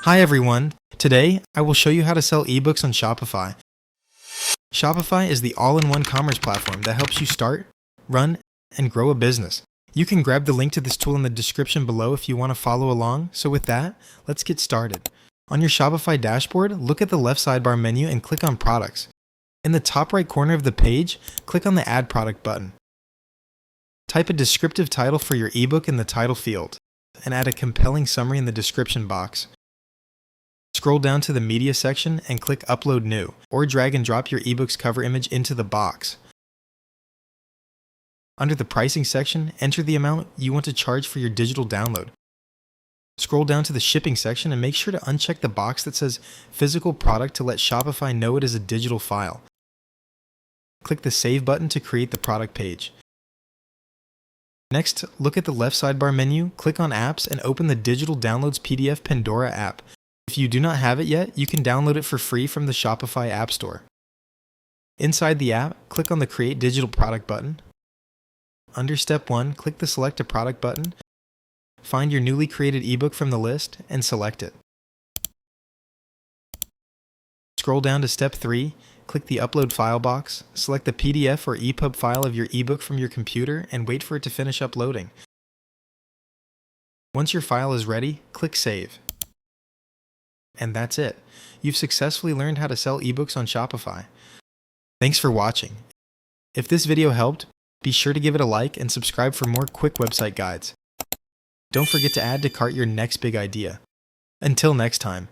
Hi everyone! Today, I will show you how to sell ebooks on Shopify. Shopify is the all-in-one commerce platform that helps you start, run, and grow a business. You can grab the link to this tool in the description below if you want to follow along. So with that, let's get started. On your Shopify dashboard, look at the left sidebar menu and click on Products. In the top right corner of the page, click on the Add Product button. Type a descriptive title for your ebook in the title field, and add a compelling summary in the description box. Scroll down to the media section and click Upload New, or drag and drop your ebook's cover image into the box. Under the pricing section, enter the amount you want to charge for your digital download. Scroll down to the shipping section and make sure to uncheck the box that says Physical Product to let Shopify know it is a digital file. Click the Save button to create the product page. Next, look at the left sidebar menu, click on Apps, and open the Digital Downloads PDF Pandora app. If you do not have it yet, you can download it for free from the Shopify App Store. Inside the app, click on the Create Digital Product button. Under Step 1, click the Select a Product button. Find your newly created ebook from the list and select it. Scroll down to Step 3, click the Upload File box, select the PDF or EPUB file of your ebook from your computer, and wait for it to finish uploading. Once your file is ready, click Save. And that's it. You've successfully learned how to sell ebooks on Shopify. Thanks for watching. If this video helped, be sure to give it a like and subscribe for more quick website guides. Don't forget to add to cart your next big idea. Until next time.